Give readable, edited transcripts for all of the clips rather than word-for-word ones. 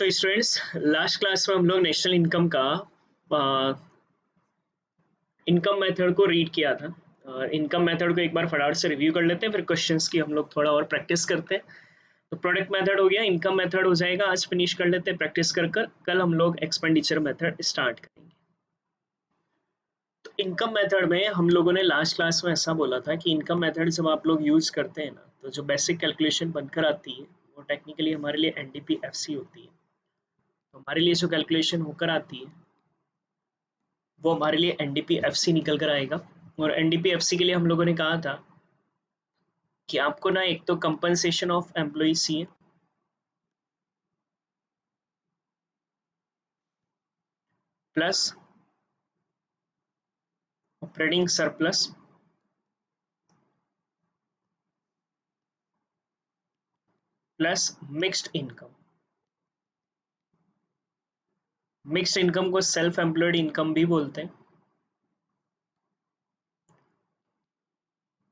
तो students, last class में हम लोग नेशनल इनकम का इनकम मेथड को रीड किया था। इनकम मेथड को एक बार फटाफट से रिव्यू कर लेते हैं, फिर क्वेश्चंस की हम लोग थोड़ा और प्रैक्टिस करते हैं। तो प्रोडक्ट मेथड हो गया, इनकम मेथड हो जाएगा, आज फिनिश कर लेते हैं प्रैक्टिस कर कर। कल हम लोग एक्सपेंडिचर मेथड स्टार्ट करेंगे। तो इनकम मेथड में हम लोगों ने लास्ट क्लास में ऐसा बोला था कि इनकम मेथड जब आप लोग यूज करते हैं ना, तो जो बेसिक कैलकुलेशन बनकर आती है वो टेक्निकली हमारे लिए एनडीपी-एफसी होती है। तो हमारे लिए जो कैलकुलेशन होकर आती है वो हमारे लिए एनडीपी-एफसी निकल कर आएगा। और एनडीपी-एफसी के लिए हम लोगों ने कहा था कि आपको ना एक तो कंपनसेशन ऑफ एम्प्लॉय चाहिए, plus operating surplus, plus mixed income. Mixed income को सेल्फ एम्प्लॉयड इनकम भी बोलते हैं।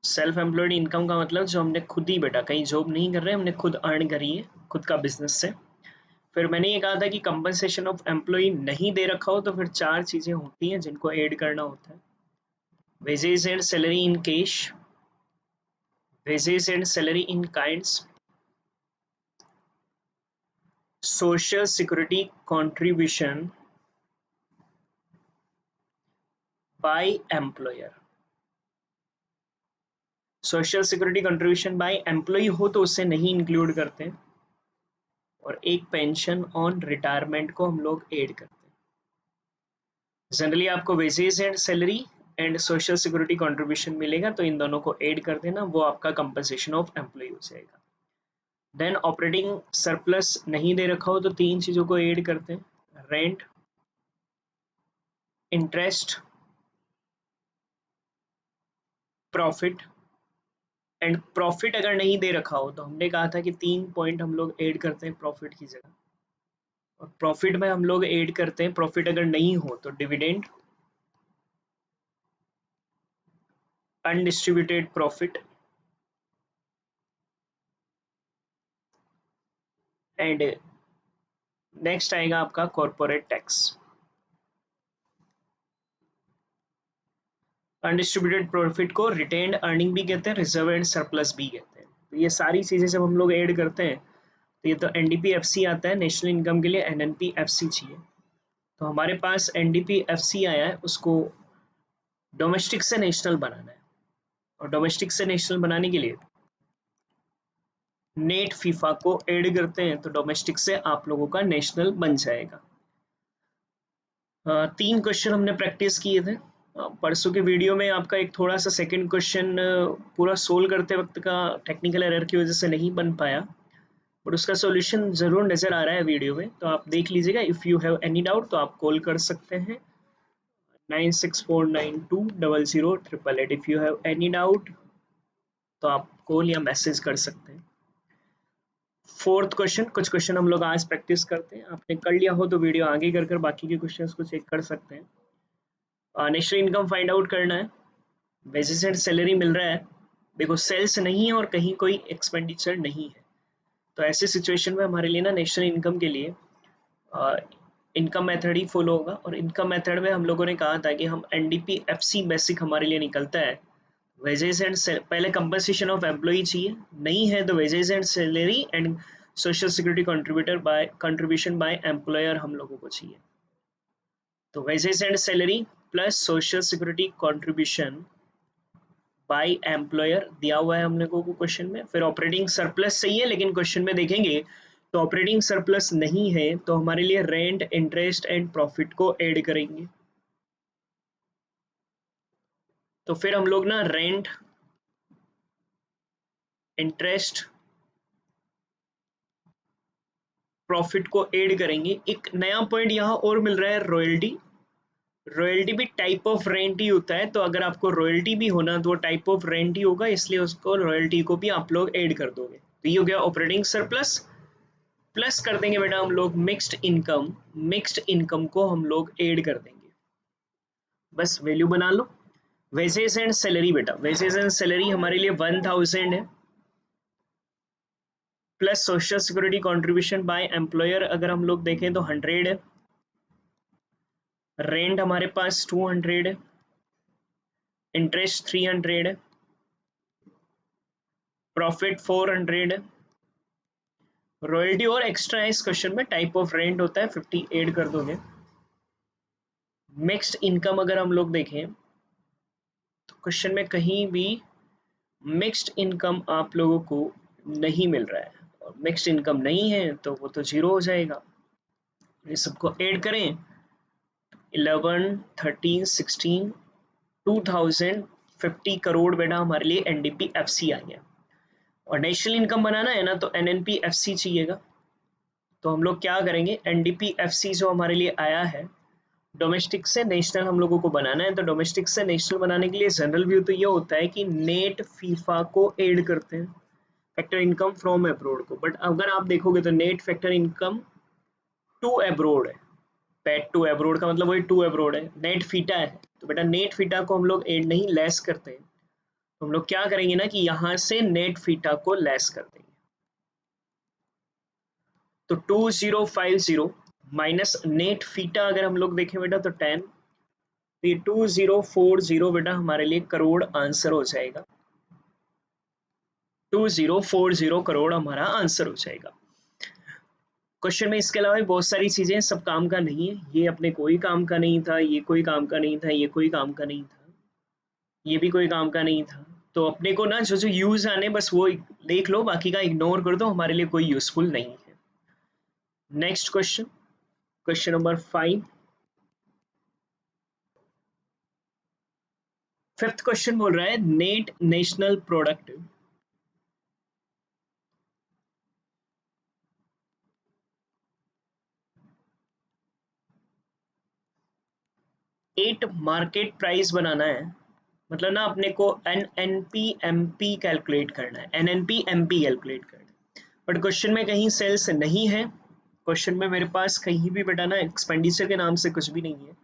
सेल्फ एम्प्लॉयड इनकम का मतलब जो हमने खुद ही बेटा कहीं जॉब नहीं कर रहे, हमने खुद अर्न करी है खुद का बिजनेस से। फिर मैंने ये कहा था कि कंपनसेशन ऑफ एम्प्लॉय नहीं दे रखा हो तो फिर चार चीजें होती हैं जिनको ऐड करना होता है। Wages and salary in cash, wages and salary in kinds, social security contribution by employer. Social security contribution by employ हो तो उससे नहीं इंक्लूड करते हैं, और एक पेंशन ऑन रिटायरमेंट को हम लोग ऐड करते हैं। जनरली आपको wages and salary and social security contribution मिलेगा, तो इन दोनों को ऐड कर देना, वो आपका कंपनसेशन ऑफ एम्प्लॉय हो जाएगा। देन ऑपरेटिंग सरप्लस नहीं दे रखा हो तो तीन चीजों को ऐड करते हैं, rent, interest, profit. And profit अगर नहीं दे रखा हो तो हमने कहा था कि तीन पॉइंट हम लोग ऐड करते हैं प्रॉफिट की जगह। और प्रॉफिट में हम लोग ऐड करते हैं, प्रॉफिट अगर नहीं हो तो dividend, undistributed profit, and next आएगा आपका कॉर्पोरेट टैक्स। अनडिस्ट्रीब्यूटेड प्रॉफिट को रिटेन्ड अर्निंग भी कहते हैं, रिजर्व एंड सरप्लस भी कहते हैं। तो ये सारी चीजें जब हम लोग ऐड करते हैं तो ये तो एनडीपी-एफसी आता है, नेशनल इनकम के लिए एनएनपी-एफसी चाहिए। तो हमारे पास एनडीपी-एफसी आया है, उसको डोमेस्टिक से नेशनल बनाना है। और डोमेस्टिक से नेशनल बनाने के लिए नेट फीफा को ऐड करते हैं, तो डोमेस्टिक से आप लोगों का नेशनल बन जाएगा। तीन क्वेश्चन हमने प्रैक्टिस किए थे। परसों के वीडियो में आपका एक थोड़ा सा सेकंड क्वेश्चन पूरा सोल्व करते वक्त का टेक्निकल एरर की वजह से नहीं बन पाया, बट उसका सॉल्यूशन जरूर नजर आ रहा है वीडियो में, तो आप देख लीजिएगा। If you have any doubt तो आप कॉल कर सकते हैं 9649200888। If you have any doubt तो आप कॉल या मैसेज कर सकते हैं। फोर्थ क्वेश्चन, कुछ क्वेश्चन हम लोग आज प्रैक्टिस करते हैं, आपने कर लिया हो तो वीडियो आगे कर बाकी के क्वेश्चंस को चेक कर सकते हैं। नेशनल इनकम फाइंड आउट करना है, वेजेस एंड सैलरी मिल रहा है, देखो सेल्स नहीं है और कहीं कोई एक्सपेंडिचर नहीं है, तो ऐसे सिचुएशन में हमारे लिए ना नेशनल इनकम के लिए इनकम मेथड ही फॉलो होगा। और इनकम मेथड में हम लोगों ने कहा था कि हम एनडीपी-एफसी बेसिक हमारे लिए निकलता है। वेजेस एंड पहले कंपनसेशन ऑफ एम्प्लॉय चाहिए, नहीं है तो wages and salary and social security contribution by employer हम लोगों को चाहिए। तो wages and salary plus social security contribution by employer दिया हुआ है हम लोगों को क्वेश्चन में। फिर ऑपरेटिंग सरप्लस सही है, लेकिन क्वेश्चन में देखेंगे तो ऑपरेटिंग सरप्लस नहीं है, तो हमारे लिए रेंट, इंटरेस्ट एंड प्रॉफिट को ऐड करेंगे। तो फिर हम लोग ना रेंट, इंटरेस्ट, प्रॉफिट को ऐड करेंगे। एक नया पॉइंट यहाँ और मिल रहा है, रॉयल्टी। रॉयल्टी भी टाइप ऑफ रेंट ही होता है, तो अगर आपको रॉयल्टी भी होना तो वो टाइप ऑफ रेंट ही होगा, इसलिए उसको रॉयल्टी को भी आप लोग ऐड कर दोगे। तो ये हो गया ऑपरेटिंग सरप्लस। प्लस कर देंगे बेटा हम लोग मिक्स्ड इनकम, मिक्स्ड इनकम को हम लोग ऐड कर देंगे, बस वैल्यू बना लो। वेजेस एंड सैलरी बेटा, वेजेस एंड सैलरी हमारे लिए 1000 है, plus social security contribution by employer अगर हम लोग देखें तो 100 है, रेंट हमारे पास 200 है, इंटरेस्ट 300 है, प्रॉफिट 400 है, रॉयल्टी और एक्स्ट्रा है इस क्वेश्चन में, टाइप ऑफ रेंट होता है 50 ऐड कर दोगे। मिक्स्ड इनकम अगर हम लोग देखें तो क्वेश्चन में कहीं भी मिक्स्ड इनकम आप लोगों को नहीं मिल रहा है, और मिक्स्ड इनकम नहीं है तो वो तो जीरो हो जाएगा। ये सबको ऐड करें 11, 13, 16, 2050 करोड़ बेटा हमारे लिए एनडीपीएफसी आ गया। और नेशनल इनकम बनाना है ना तो एनएनपीएफसी चाहिएगा। तो हम लोग क्या करेंगे, एनडीपीएफसी जो हमारे लिए आया है, डोमेस्टिक से नेशनल हम लोगों को बनाना है। तो डोमेस्टिक से नेशनल बनाने के लिए जनरल व्यू तो ये होता है कि नेट फीफा को ऐड करते हैं, फैक्टर इनकम फ्रॉम अब्रोड को। बट अगर आप देखोगे तो net factor income to abroad है, पैट टू अब्रोड का मतलब वही टू अब्रोड है, नेट फीटा है। तो बेटा नेट फीटा को हम लोग ऐड नहीं लेस करते हैं, तो हम लोग क्या करेंगे ना कि यहाँ से नेट फीटा को लेस कर देंगे। तो 2050 माइनस नेट फीटा अगर हम लोग देखें बेटा तो 10, तो ये 2040 बेटा हमारे लिए करोड़ आंसर हो जाएगा। 2040 करोड़ हमारा आंसर हो जाएगा। क्वेश्चन में इसके अलावा भी बहुत सारी चीजें, सब काम का नहीं है, ये अपने कोई काम का नहीं था, ये कोई काम का नहीं था, ये कोई काम का नहीं था, ये भी कोई काम का नहीं था। तो अपने को ना जो जो यूज आने बस वो देख लो, बाकी का इग्नोर कर दो, हमारे लिए कोई यूजफुल नहीं है। Next question, question number 5। Fifth question बोल रहा है net national product at market price बनाना है। मतलब ना अपने को एनएनपी कैलकुलेट करना है, एनएनपी कैलकुलेट करना है। बट क्वेश्चन में कहीं सेल्स नहीं है, क्वेश्चन में मेरे पास कहीं भी बेटा ना एक्सपेंडिचर के नाम से कुछ भी नहीं है।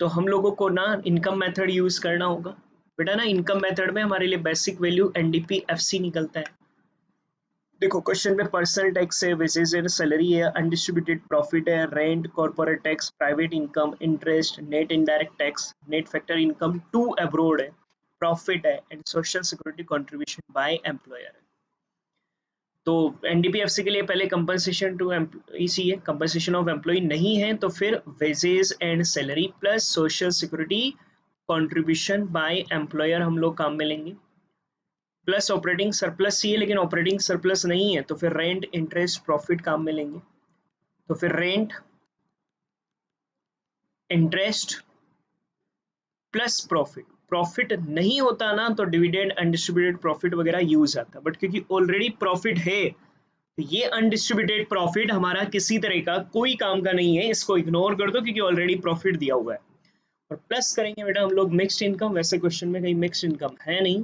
तो हम लोगों को ना इनकम मेथड यूज करना होगा। बेटा ना इनकम मेथड में हमारे लिए बेसिक वैल्यू एनडीपीएफसी निकलता है। देखो क्वेश्चन में पर्सनल टैक्स है, वेजेज है, सैलरी है, अनडिस्ट्रीब्यूटेड प्रॉफिट है, rent, corporate tax, private income, interest, net indirect tax, net factor income to abroad है, प्रॉफिट है, and social security contribution by employer है। तो एनडीपीएफसी के लिए पहले कंपनसेशन टू एम्प्लॉय चाहिए, कंपनसेशन ऑफ एम्प्लॉय नहीं है तो फिर wages and salary plus social security contribution by employer हम लोग काम में लेंगे, प्लस ऑपरेटिंग सरप्लस चाहिए, लेकिन ऑपरेटिंग सरप्लस नहीं है तो फिर रेंट, इंटरेस्ट, प्रॉफिट काम में लेंगे। तो फिर rent, interest plus profit, profit नहीं होता ना तो डिविडेंड, अनडिस्ट्रीब्यूटेड प्रॉफिट वगैरह यूज आता, बट क्योंकि ऑलरेडी प्रॉफिट है तो ये अनडिस्ट्रीब्यूटेड प्रॉफिट हमारा किसी तरह का कोई काम का नहीं है, इसको इग्नोर कर दो क्योंकि ऑलरेडी प्रॉफिट दिया हुआ है। और प्लस करेंगे बेटा हम लोग मिक्स्ड इनकम, वैसे क्वेश्चन में कहीं मिक्स्ड इनकम है नहीं,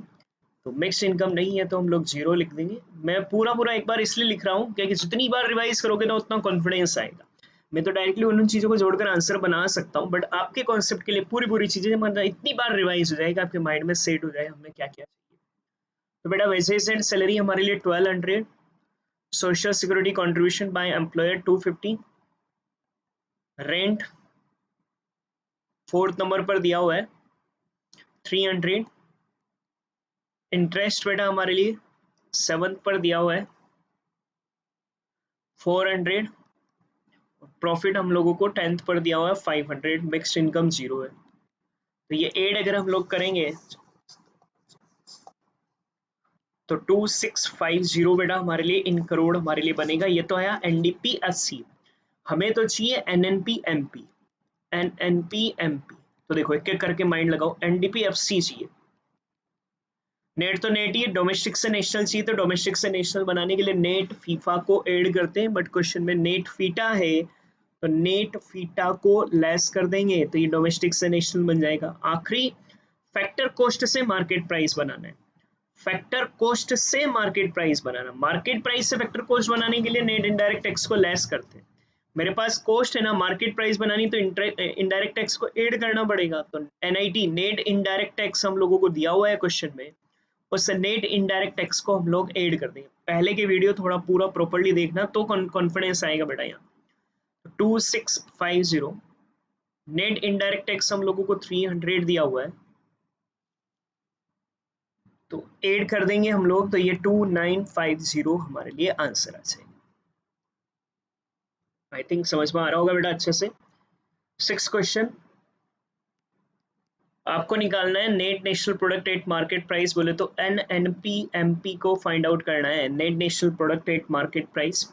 तो मिक्स्ड इनकम नहीं है तो हम लोग जीरो लिख देंगे। मैं पूरा पूरा एक बार इसलिए लिख रहा हूँ क्योंकि जितनी बार रिवाइज करोगे ना उतना कॉन्फिडेंस आएगा। मैं तो डायरेक्टली उन चीजों को जोड़कर आंसर बना सकता हूँ, बट आपके कॉन्सेप्ट के लिए पूरी पूरी चीजें मतलब इतनी बार रिवाइज हो जाएगा, आपके माइंड में सेट हो जाएगा हमें क्या क्या चाहिए। तो बेटा वेजेस एंड सैलरी हमारे लिए 1200, social security contribution by employer 250, rent fourth number पर दिया हुआ है 300, इंटरेस्ट बेटा हमारे लिए सेवंथ पर दिया हुआ है 400, प्रॉफिट हम लोगों को 10th पर दिया हुआ है 500, मिक्स्ड इनकम जीरो है। तो ये एड अगर हम लोग करेंगे तो 2650 बेटा हमारे लिए इन करोड़ हमारे लिए बनेगा। ये तो आया एनडीपीएससी, हमें तो चाहिए एनएनपीएमपी, एनएनपीएमपी। तो देखो एक एक करके माइंड लगाओ, एनडीपीएफसी चाहिए, नेट तो नेट ही है, डोमेस्टिक से नेशनल चाहिए, तो डोमेस्टिक से नेशनल बनाने के लिए नेट फीफा को ऐड करते हैं, बट क्वेश्चन में नेट फीटा है तो नेट फीटा को लेस कर देंगे तो ये डोमेस्टिक से नेशनल बन जाएगा। आखिरी फैक्टर कॉस्ट से मार्केट प्राइस बनाना है, फैक्टर कॉस्ट से मार्केट प्राइस बनाना, मार्केट प्राइस से फैक्टर कॉस्ट बनाने के लिए नेट इनडायरेक्ट टैक्स को लेस करते हैं। मेरे पास कॉस्ट है ना, मार्केट प्राइस बनानी तो इनडायरेक्ट टैक्स को ऐड करना पड़ेगा। तो एनआईटी नेट इनडायरेक्ट टैक्स हम लोगों को दिया हुआ है क्वेश्चन में, उससे नेट इनडायरेक्ट टैक्स को हम लोग ऐड कर देंगे। पहले के वीडियो थोड़ा पूरा प्रॉपर्ली देखना तो कॉन्फिडेंस आएगा बेटा। यहाँ 2650, नेट इनडायरेक्ट टैक्स हम लोगों को 300 दिया हुआ है, तो ऐड कर देंगे हम लोग, तो ये 2950 हमारे लिए आंसर आ जाएगा। आई थिंक समझ में आ रहा होगा बेटा अच्छे से। 6 क्वेश्चन आपको निकालना है net national product at market price, बोले तो NNP MP को फाइंड आउट करना है, net national product at market price.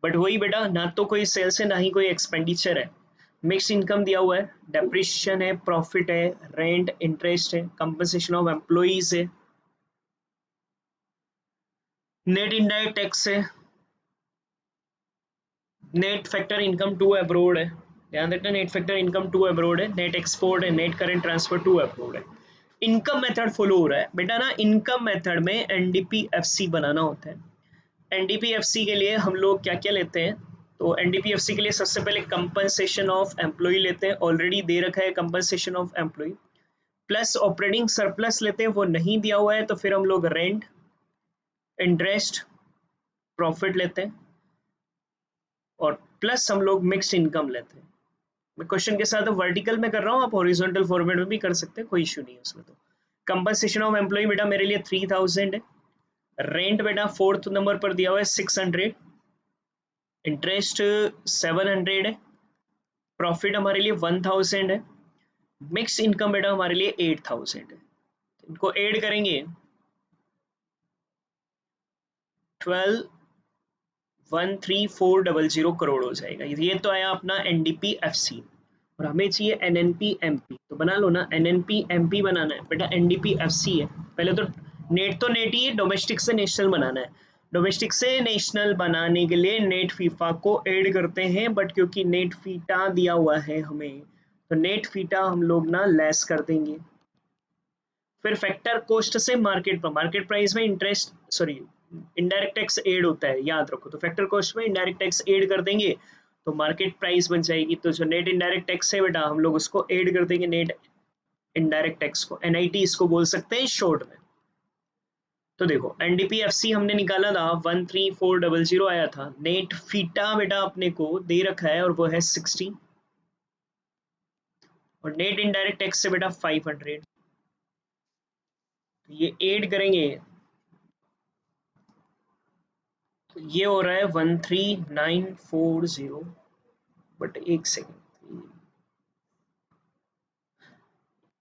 But वही बेटा, ना तो कोई सेल्स है ना ही कोई एक्सपेंडिचर है। मिक्स इनकम दिया हुआ है, डेप्रिसिएशन है, प्रॉफिट है, रेंट, इंटरेस्ट है, कंपनसेशन ऑफ एम्प्लॉइज है, नेट इनडायरेक्ट टैक्स है, net factor income to abroad है, ध्यान रखना net factor income to abroad है, नेट एक्सपोर्ट है, net current transfer to abroad है। इनकम मेथड फॉलो हो रहा है बेटा ना, इनकम मेथड में NDPFC बनाना होता है। NDPFC के लिए हम लोग क्या क्या लेते हैं, तो NDPFC के लिए सबसे पहले कंपनसेशन ऑफ एम्प्लॉय लेते हैं, ऑलरेडी दे रखा है compensation of employ, plus operating surplus लेते हैं, वो नहीं दिया हुआ है तो फिर हम लोग रेंट, इंटरेस्ट, प्रॉफिट लेते हैं, और प्लस हम लोग मिक्स्ड इनकम लेते हैं। मैं क्वेश्चन के साथ वर्टिकल में कर रहा हूँ, आप हॉरिजॉन्टल फॉर्मेट में भी कर सकते हैं, कोई इशू नहीं है उसमें। तो कंपनसेशन ऑफ एम्प्लॉय बेटा मेरे लिए 3000 है, रेंट बेटा 4th नंबर पर दिया हुआ है 600, इंटरेस्ट 700 है, प्रॉफिट हमारे लिए 1000 है, मिक्स इनकम बेटा हमारे लिए 8000 है। इनको ऐड करेंगे 12,13,400 करोड़ हो जाएगा। ये तो आया अपना NDPFC, और हमें चाहिए NNP MP, तो बना लो ना, NNP MP बनाना है बेटा, NDPFC है पहले तो। नेट तो नेट ही है, डोमेस्टिक से नेशनल बनाना है। डोमेस्टिक से नेशनल बनाने के लिए नेट फीफा को ऐड करते हैं, बट क्योंकि नेट फीटा दिया हुआ है हमें, तो नेट फीटा हम लोग ना लेस कर देंगे। फिर फैक्टर कॉस्ट से मार्केट प्राइस में interest sorry indirect tax add होता है, याद रखो। तो फैक्टर कॉस्ट में इनडायरेक्ट टैक्स ऐड कर देंगे तो मार्केट प्राइस बन जाएगी। तो जो नेट इनडायरेक्ट टैक्स है बेटा हम लोग उसको ऐड कर देंगे, नेट इनडायरेक्ट टैक्स को, NIT इसको बोल सकते हैं शॉर्ट में। तो देखो NDPFC हमने निकाला था 13,400 आया था, नेट फीटा बेटा अपने को दे रखा है और वो है 60, और नेट इनडायरेक्ट टैक्स से बेटा 500, तो ये ऐड करेंगे तो ये हो रहा है 13,940, बट एक सेकेंड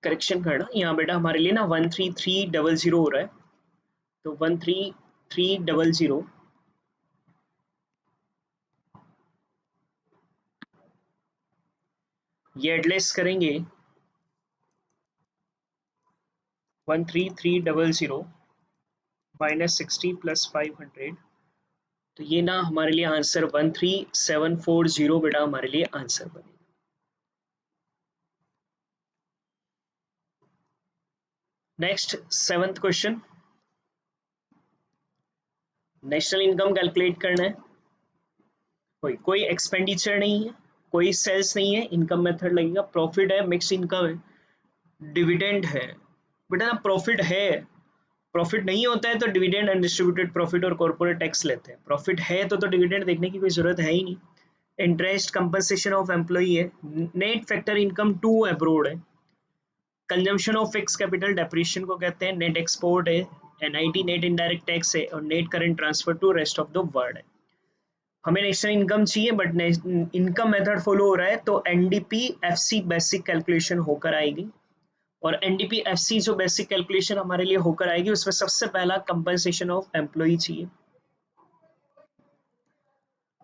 करेक्शन करना, यहाँ बेटा हमारे लिए ना 13300 हो रहा है, तो 13300 ये एडलेस करेंगे 13300 -60 + 500, तो ये ना हमारे लिए आंसर 13740 बेटा हमारे लिए आंसर बनेगा। Next 7th question, national income calculate करना है, कोई एक्सपेंडिचर नहीं है, कोई सेल्स नहीं है, इनकम मेथड लगेगा, प्रॉफिट है, मिक्स इनकम है, डिविडेंड है बेटा ना, प्रॉफिट है, प्रॉफिट नहीं होता है तो डिविडेंड, अनडिस्ट्रीब्यूटेड प्रॉफिट और कॉर्पोरेट टैक्स लेते हैं, प्रॉफिट है तो डिविडेंड देखने की कोई जरूरत है ही नहीं। इंटरेस्ट कंपनसेशन ऑफ एम्प्लॉई है, net factor income to abroad है, consumption of fix capital depreciation को कहते हैं, नेट एक्सपोर्ट है, NIT नेट इनडायरेक्ट टैक्स है, और net current transfer to rest of the world है। हमें नेशनल इनकम चाहिए बट इनकम मेथड फॉलो हो रहा है, तो NDPFC बेसिक कैलकुलेशन होकर आएगी, और NDPFC जो बेसिक कैलकुलेशन हमारे लिए होकर आएगी उसमें सबसे पहला कंपनसेशन ऑफ एम्प्लॉय चाहिए।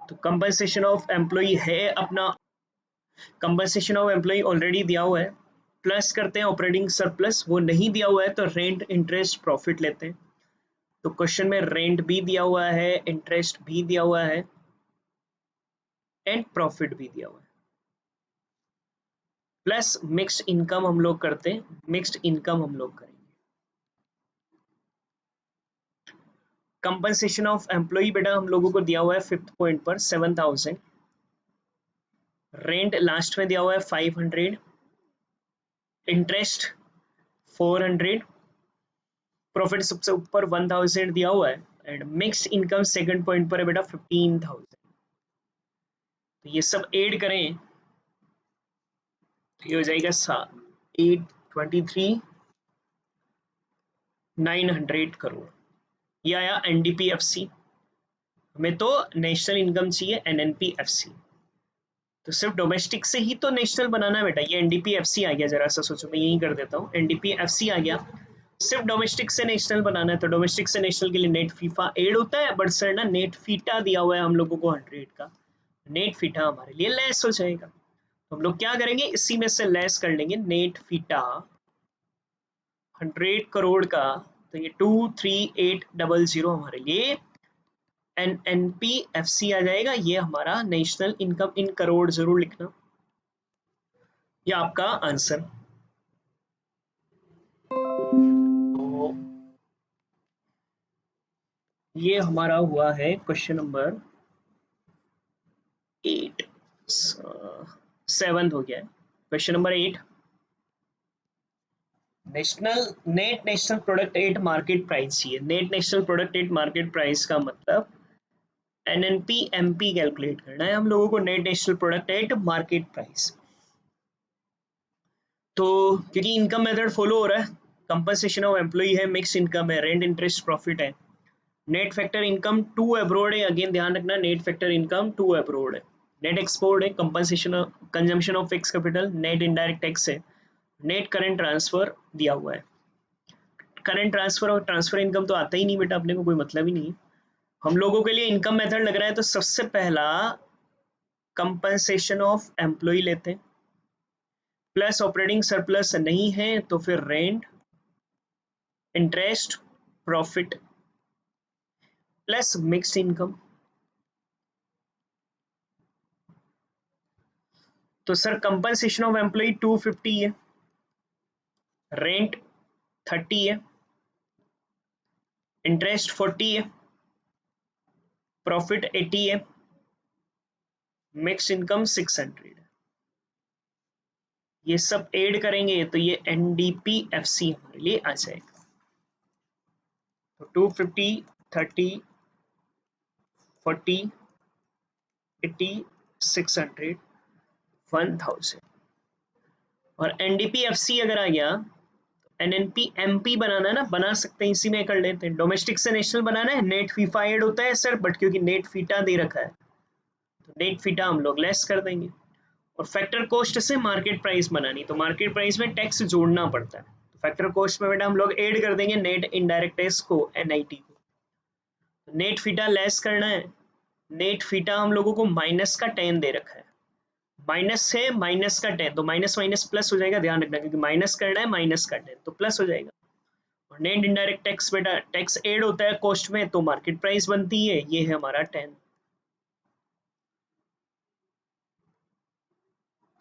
तो कंपनसेशन ऑफ एम्प्लॉय है अपना, कंपनसेशन ऑफ एम्प्लॉय ऑलरेडी दिया हुआ है, प्लस करते हैं ऑपरेटिंग सरप्लस, वो नहीं दिया हुआ है तो रेंट, इंटरेस्ट, प्रॉफिट लेते हैं। तो क्वेश्चन में रेंट भी दिया हुआ है, इंटरेस्ट भी दिया हुआ है, एंड प्रॉफिट भी दिया हुआ है, प्लस मिक्स्ड इनकम हम लोग करते हैं, मिक्स्ड इनकम हम लोग करेंगे। कंपनसेशन ऑफ एम्प्लॉय बेटा हम लोगों को दिया हुआ है 5th पॉइंट पर 7000, रेंट लास्ट में दिया हुआ है 500, इंटरेस्ट 400, प्रॉफिट सबसे ऊपर 1000 दिया हुआ है, and mix income second point पर है बेटा 15,000। तो ये सब ऐड करें तो ये हो जाएगा 823,900 करोड़। ये आया एनडीपीएफसी। हमें तो नेशनल इनकम चाहिए एनएनपीएफसी। तो सिर्फ डोमेस्टिक से ही तो नेशनल बनाना है बेटा। ये एनडीपीएफसी आ गया, जरा सा सोचो, मैं यही कर देता हूँ, एनडीपीएफसी आ गया। सिर्फ डोमेस्टिक से नेशनल बनाना है तो डोमेस्टिक से नेशनल के लिए नेट फीफा ऐड होता है, बट सर ना नेट फीटा दिया हुआ है हम लोगों को 100 का। नेट फीटा हमारे लिए लेस हो जाएगा, तो हम लोग क्या करेंगे, इसी में से लेस कर लेंगे नेट फीटा 100 करोड़ का। तो ये 23800 हमारे लिए एनएनपीएफसी आ जाएगा। ये हमारा नेशनल इनकम इन करोड़, जरूर लिखना, ये आपका आंसर। तो ये हमारा हुआ है क्वेश्चन नंबर 8, 7 हो गया है। Question number 8, net national product at market price चाहिए। नेट नेशनल प्रोडक्ट एट मार्केट प्राइस का मतलब एनएनपी एमपी कैलकुलेट करना है हम लोगों को, net national product at market price. तो क्योंकि इनकम मेथड फॉलो हो रहा है, कंपनसेशन ऑफ एम्प्लॉई है, मिक्स इनकम है, रेंट इंटरेस्ट प्रॉफिट है, net factor income to abroad है। अगेन ध्यान रखना, net factor income to abroad है, नेट एक्सपोर्ट है, compensation consumption of fix capital, net indirect tax है, नेट करंट ट्रांसफर दिया हुआ है। करंट ट्रांसफर और ट्रांसफर इनकम तो आता ही नहीं बेटा, अपने को कोई मतलब ही नहीं है। हम लोगों के लिए इनकम मेथड लग रहा है तो सबसे पहला कंपनसेशन ऑफ एम्प्लॉय लेते हैं, प्लस ऑपरेटिंग सरप्लस नहीं है तो फिर rent interest profit plus mixed income. तो सर कंपनसेशन ऑफ एम्प्लॉय 250 है, रेंट 30 है, इंटरेस्ट 40 है, प्रॉफिट 80 है, मिक्स इनकम 600 है। ये सब ऐड करेंगे तो ये एनडीपीएफसी हमारे लिए आ जाएगा। तो 250, 30, 40, 80, 600, 1000। और एनडीपीएफसी अगर आ गया, एनएनपी एमपी बनाना है ना, बना सकते हैं, इसी में कर लेते हैं। डोमेस्टिक से नेशनल बनाना है, नेट फीफा ऐड होता है सर, बट क्योंकि नेट फीटा दे रखा है तो नेट फीटा हम लोग लेस कर देंगे। और फैक्टर कॉस्ट से मार्केट प्राइस बनानी, तो मार्केट प्राइस में टैक्स जोड़ना पड़ता है, तो फैक्टर कॉस्ट में बेटा हम लोग ऐड कर देंगे नेट इनडायरेक्ट टैक्स को, एनआईटी को। नेट फीटा लेस करना है, नेट फीटा हम लोगों को माइनस का 10 दे रखा है, माइनस है माइनस का 10, तो माइनस माइनस प्लस हो जाएगा, ध्यान रखना, क्योंकि माइनस करना है, माइनस का 10 तो प्लस हो जाएगा। और नेट इनडायरेक्ट टैक्स बेटा, टैक्स ऐड होता है कॉस्ट में तो मार्केट प्राइस बनती है, ये है हमारा 10।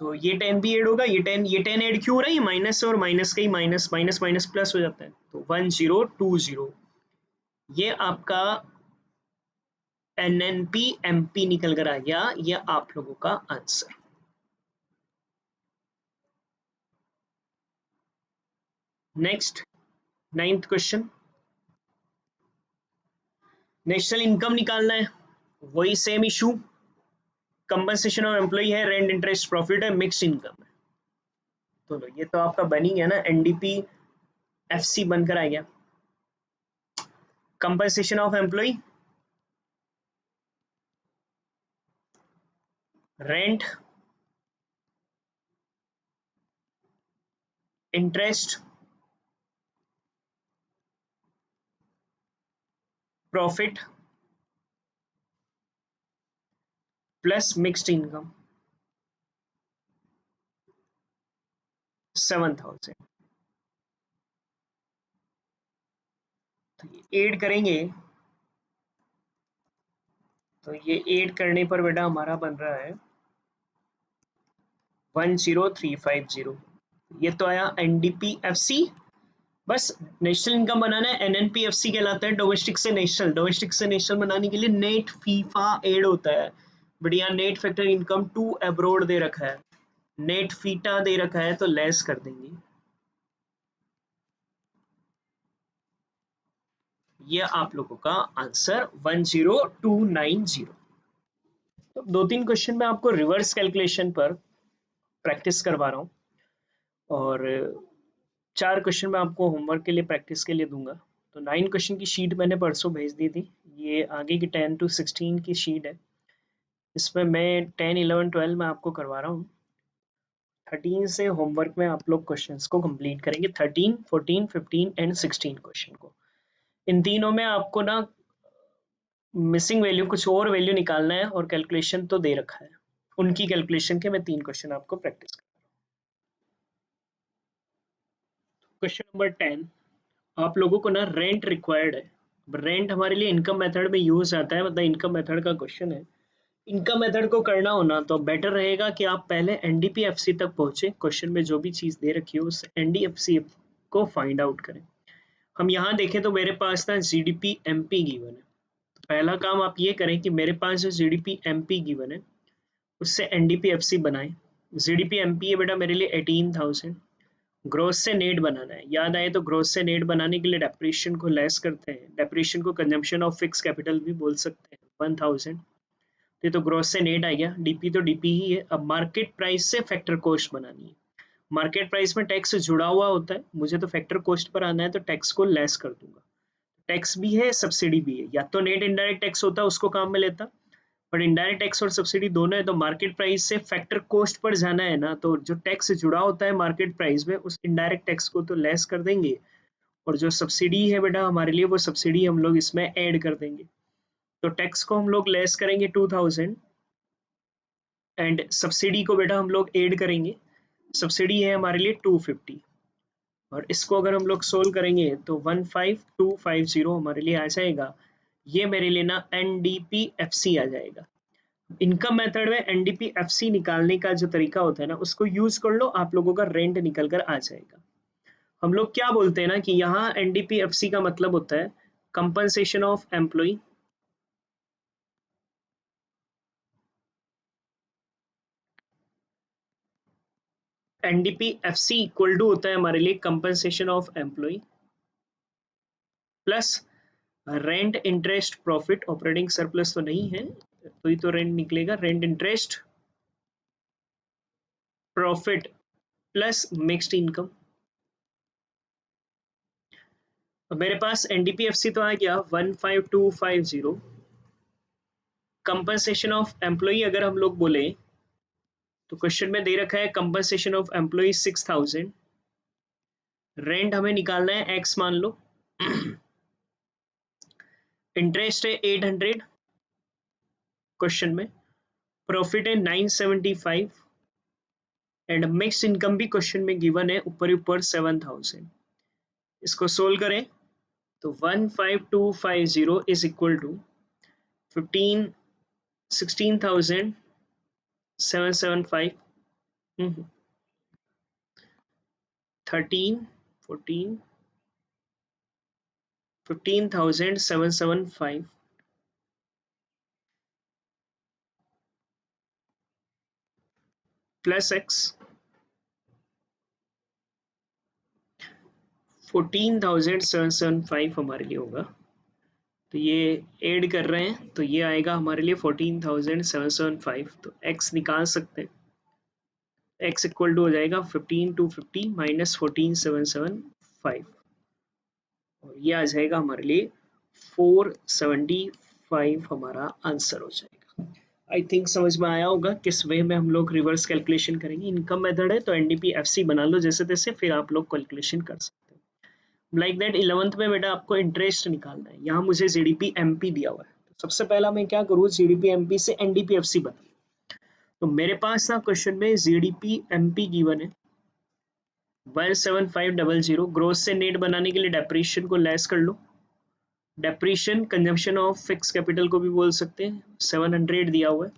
तो ये 10 भी ऐड होगा, ये 10 ऐड क्यों हो रहा है, ये माइनस है और माइनस का ही माइनस, माइनस माइनस प्लस हो जाता है, तो 1020। ये आपका एनएनपी एमपी निकल कर आ गया, ये आप लोगों का answer. Next 9th question, national income निकालना है, वही same issue, compensation of employ है, रेंट इंटरेस्ट प्रॉफिट है, मिक्स इनकम है। तो लो, ये तो आपका बन ही गया ना, एनडीपी एफसी बनकर आ गया। Compensation of employ, rent, interest, profit plus mixed income 7000। तो ये ऐड करेंगे, तो ये ऐड करने पर बेटा हमारा बन रहा है 10350। ये तो आया एनडीपीएफसी। बस नेशनल इनकम बनाना है, एनएनपीएफसी कहलाता है, डोमेस्टिक से नेशनल। डोमेस्टिक से नेशनल बनाने के लिए नेट फीफा ऐड होता है, बट यहाँ net factor income to abroad दे रखा है, नेट फीटा दे रखा है तो लेस कर देंगे। ये आप लोगों का आंसर 10290। तो 2-3 क्वेश्चन मैं आपको रिवर्स कैलकुलेशन पर प्रैक्टिस करवा रहा हूँ, और 4 क्वेश्चन मैं आपको होमवर्क के लिए प्रैक्टिस के लिए दूंगा। तो 9 क्वेश्चन की शीट मैंने परसों भेज दी थी, ये आगे की 10 to 16 की शीट है। इसमें मैं 10, 11, 12 में आपको करवा रहा हूँ। 13 से होमवर्क में आप लोग क्वेश्चंस को कंप्लीट करेंगे, 13, 14, 15 एंड 16 क्वेश्चन को। इन तीनों में आपको ना मिसिंग वैल्यू, कुछ और वैल्यू निकालना है, और कैलकुलेशन तो दे रखा है, उनकी कैलकुलेशन के मैं 3 क्वेश्चन आपको प्रैक्टिस कर। क्वेश्चन नंबर 10, आप लोगों को ना रेंट रिक्वायर्ड है। रेंट हमारे लिए इनकम मेथड में यूज आता है, मतलब इनकम मेथड का क्वेश्चन है। इनकम मेथड को करना होना तो बेटर रहेगा कि आप पहले एनडीपीएफसी तक पहुंचे, क्वेश्चन में जो भी चीज दे रखी हो उस एनडीएफसी को फाइंड आउट करें। हम यहाँ देखें तो मेरे पास ना जीडीपी एमपी गिवन है। तो पहला काम आप ये करें कि मेरे पास जो जीडीपी एमपी गिवन है उससे एनडीपीएफसी बनाएं। जीडीपी एमपी है बेटा मेरे लिए 18,000। ग्रोथ से नेट बनाना है, याद आए तो ग्रोथ से नेट बनाने के लिए डेप्रिसिएशन को लेस करते हैं, डेप्रिसिएशन को कंजम्पशन ऑफ फिक्स कैपिटल भी बोल सकते हैं, 1000। तो ग्रोथ से नेट आ गया, डीपी तो डीपी ही है। अब मार्केट प्राइस से फैक्टर कॉस्ट बनानी है। मार्केट प्राइस में टैक्स जुड़ा हुआ होता है, मुझे तो फैक्टर कॉस्ट पर आना है तो टैक्स को लेस कर दूंगा। टैक्स भी है, सब्सिडी भी है, या तो नेट इनडायरेक्ट टैक्स होता है उसको काम में लेता, बट इनडायरेक्ट टैक्स और सब्सिडी दोनों है, तो मार्केट प्राइस से फैक्टर कॉस्ट पर जाना है ना, तो जो टैक्स जुड़ा होता है मार्केट प्राइस में उस इनडायरेक्ट टैक्स को तो लेस कर देंगे, और जो सब्सिडी है बेटा हमारे लिए वो सब्सिडी हम लोग इसमें ऐड कर देंगे। तो टैक्स को हम लोग लेस करेंगे 2000, एंड सब्सिडी को बेटा हम लोग ऐड करेंगे। सब्सिडी है हमारे लिए 250, और इसको अगर हम लोग सोल्व करेंगे तो 15250 हमारे लिए आ जाएगा। ये मेरे लिए ना एनडीपीएफसी आ जाएगा। इनकम मेथड में एनडीपीएफसी निकालने का जो तरीका होता है ना उसको यूज कर लो, आप लोगों का रेंट निकल कर आ जाएगा। हम लोग क्या बोलते हैं ना कि यहाँ एनडीपीएफसी का मतलब होता है compensation of employ. NDPFC equal to होता है हमारे लिए compensation of employ plus rent interest profit. Operating surplus तो नहीं है तो ही तो रेंट निकलेगा, rent interest profit plus mixed income. मेरे पास एनडीपीएफसी तो आ गया 15250। कंपनसेशन ऑफ एम्प्लॉय अगर हम लोग बोले तो क्वेश्चन में दे रखा है कंपनसेशन ऑफ एम्प्लॉय 6000, रेंट हमें निकालना है एक्स मान लो, इंटरेस्ट है 800 क्वेश्चन में, प्रॉफिट है 975, एंड मिक्स इनकम भी क्वेश्चन में गिवन है ऊपर ही ऊपर 7000। इसको सोल्व करें तो 15250 is equal to 15 16,775, 13 14 15,775 plus x 14,775 हमारे लिए होगा। तो ये ऐड कर रहे हैं तो ये आएगा हमारे लिए 14,775। तो x निकाल सकते हैं, x इक्वल टू हो जाएगा 15,250 माइनस 14,775, और ये आ जाएगा हमारे लिए 475 हमारा आंसर हो जाएगा। आई थिंक समझ में आया होगा किस वे में हम लोग रिवर्स कैलकुलेशन करेंगे। इनकम मेथड है तो एनडीपीएफसी बना लो जैसे तैसे, फिर आप लोग कैलकुलेशन कर सकते हो। लाइक दैट 11th में बेटा आपको इंटरेस्ट निकालना है, यहाँ मुझे जीडीपी एमपी दिया हुआ है, तो सबसे पहला मैं क्या करूँ, जीडीपी एमपी से एनडीपीएफसी बना। तो मेरे पास ना क्वेश्चन में जीडीपी एमपी गिवन है 17500। ग्रोथ से नेट बनाने के लिए डेप्रिसिएशन को लेस कर लो, depreciation consumption of fix capital को भी बोल सकते हैं, 700 दिया हुआ है।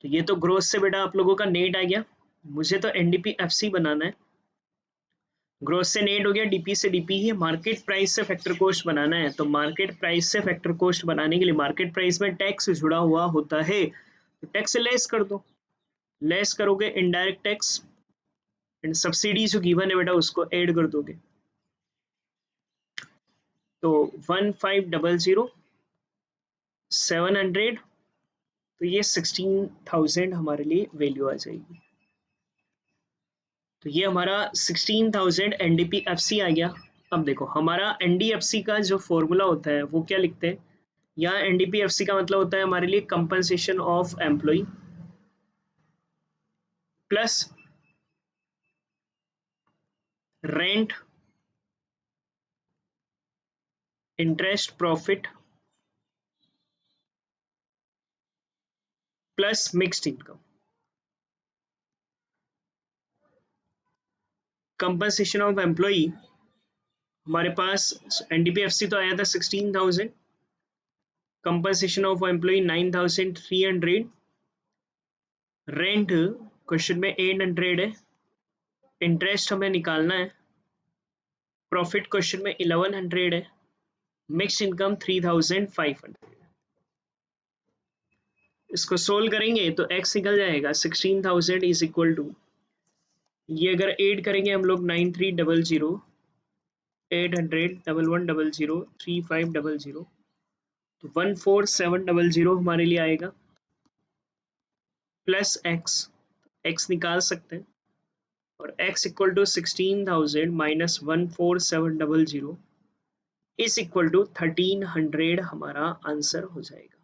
तो ये तो ग्रोथ से बेटा आप लोगों का नेट आ गया, मुझे तो एनडीपीएफसी बनाना है। ग्रोथ से नेट हो गया, डीपी से डीपी ही, मार्केट प्राइस से फैक्टर कॉस्ट बनाना है। तो मार्केट प्राइस से फैक्टर कॉस्ट बनाने के लिए मार्केट प्राइस में टैक्स जुड़ा हुआ होता है, तो टैक्स लेस कर दो, लेस करोगे इनडायरेक्ट टैक्स, एंड सब्सिडी जो गिवन है बेटा उसको ऐड कर दोगे। तो 1500 700, तो ये 16,000 हमारे लिए वैल्यू आ जाएगी। तो ये हमारा 16,000 एनडीपीएफसी आ गया। अब देखो हमारा एनडीएफसी का जो फॉर्मूला होता है वो क्या लिखते हैं, यहाँ एनडीपीएफसी का मतलब होता है हमारे लिए compensation of employ plus rent, interest, profit plus mixed income. Compensation of employ हमारे पास एनडीपीएफसी तो आया था 16,000, compensation of employ 9,300, rent question में 800 है, इंटरेस्ट हमें निकालना है, प्रॉफिट क्वेश्चन में 1100 है, मिक्स्ड इनकम 3,500। इसको सोल्व करेंगे तो x निकल जाएगा 16,000 इज इक्वल टू, ये अगर ऐड करेंगे हम लोग 9300 800 1100 3500, तो 14700 हमारे लिए आएगा प्लस x निकाल सकते हैं, और x equal to 16,000 minus 14700 is equal to 1300 हमारा आंसर हो जाएगा।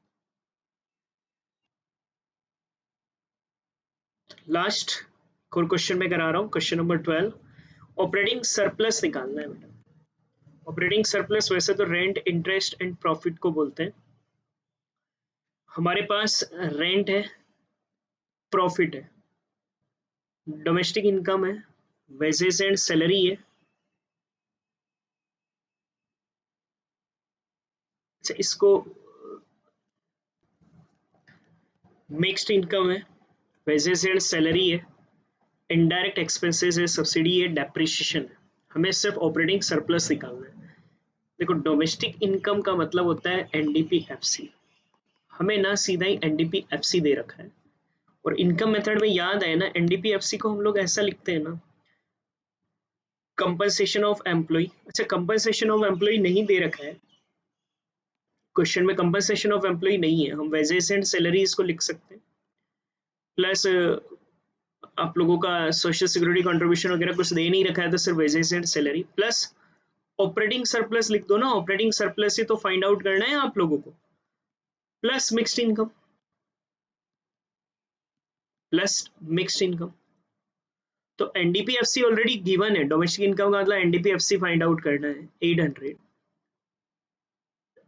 लास्ट और क्वेश्चन में करा रहा हूं, क्वेश्चन नंबर 12, ऑपरेटिंग सरप्लस निकालना है बेटा। ऑपरेटिंग सरप्लस वैसे तो रेंट, इंटरेस्ट एंड प्रॉफिट को बोलते हैं। हमारे पास रेंट है, प्रॉफिट है, डोमेस्टिक इनकम है, वेजेस एंड सैलरी है। अच्छा, इसको मिक्स्ड इनकम है, वेजेस एंड सैलरी है, इनडायरेक्ट एक्सपेंसेस है, सब्सिडी है, डेप्रिसिएशन है। हमें सिर्फ ऑपरेटिंग सरप्लस निकालना है। देखो डोमेस्टिक इनकम का मतलब होता है एनडीपीएफसी, हमें ना सीधा ही एनडीपीएफसी दे रखा है, और इनकम मेथड में याद है ना एनडीपीएफसी को हम लोग ऐसा लिखते हैं ना, कंपनसेशन ऑफ एम्प्लॉय। अच्छा, कंपनसेशन ऑफ एम्प्लॉय नहीं दे रखा है क्वेश्चन में, कंपनसेशन ऑफ एम्प्लॉय नहीं है, हम वेजेस एंड सैलरीज को लिख सकते हैं, प्लस आप लोगों का सोशल सिक्योरिटी कंट्रीब्यूशन वगैरह कुछ दे नहीं रखा है, तो सिर्फ wages and salary plus operating surplus लिख दो ना, ऑपरेटिंग सरप्लस ही तो फाइंड आउट करना है आप लोगों को, plus mixed income, plus mixed income. तो एनडीपीएफसी ऑलरेडी गिवन है, डोमेस्टिक इनकम का मतलब एनडीपीएफसी फाइंड आउट करना है 800,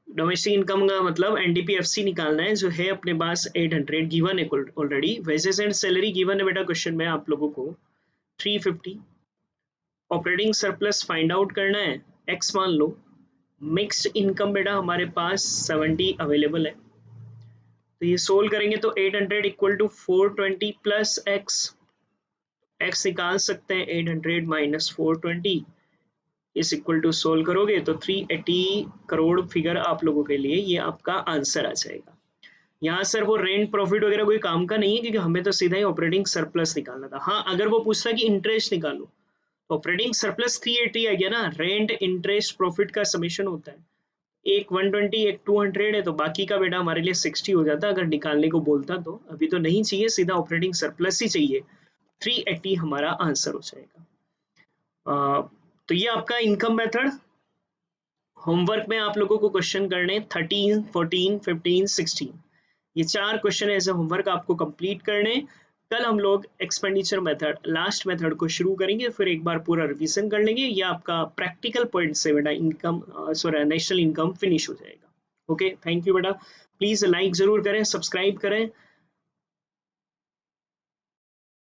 डोमेस्टिक इनकम का मतलब एनडीपीएफसी निकालना है जो है अपने पास 800 गिवन है already. Wages and salary given है बेटा क्वेश्चन में आप लोगों को 350, ऑपरेटिंग सरप्लस फाइंड आउट करना है, एक्स मान लो, मिक्स्ड इनकम बेटा हमारे पास 70 अवेलेबल है, तो ये सोल्व करेंगे तो 800 इक्वल टू 420 प्लस एक्स निकाल सकते हैं, 800 माइनस 420 इस इक्वल टू सोल्व करोगे तो 380 करोड़ फिगर आप लोगों के लिए ये आपका आंसर आ जाएगा। यहाँ सर वो रेंट प्रॉफिट वगैरह कोई काम का नहीं है, क्योंकि हमें तो सीधा ही ऑपरेटिंग सरप्लस निकालना था। हाँ, अगर वो पूछता कि इंटरेस्ट निकालो, ऑपरेटिंग सरप्लस 380 आ गया ना, रेंट इंटरेस्ट प्रॉफिट का समेशन होता है, एक 120 एक 200 है, तो बाकी का बेटा हमारे लिए 60 हो जाता अगर निकालने को बोलता। तो अभी तो नहीं चाहिए, सीधा ऑपरेटिंग सरप्लस ही चाहिए, 380 हमारा आंसर हो जाएगा। तो ये आपका इनकम मेथड। होमवर्क में आप लोगों को क्वेश्चन करने 13, 14, 15, 16, ये 4 क्वेश्चन एज ए होमवर्क आपको कंप्लीट करने। कल हम लोग एक्सपेंडिचर मेथड, लास्ट मेथड को शुरू करेंगे, फिर एक बार पूरा रिवीजन कर लेंगे। ये आपका प्रैक्टिकल पॉइंट से बेटा इनकम नेशनल इनकम फिनिश हो जाएगा। ओके, थैंक यू बेटा। प्लीज लाइक जरूर करें, सब्सक्राइब करें।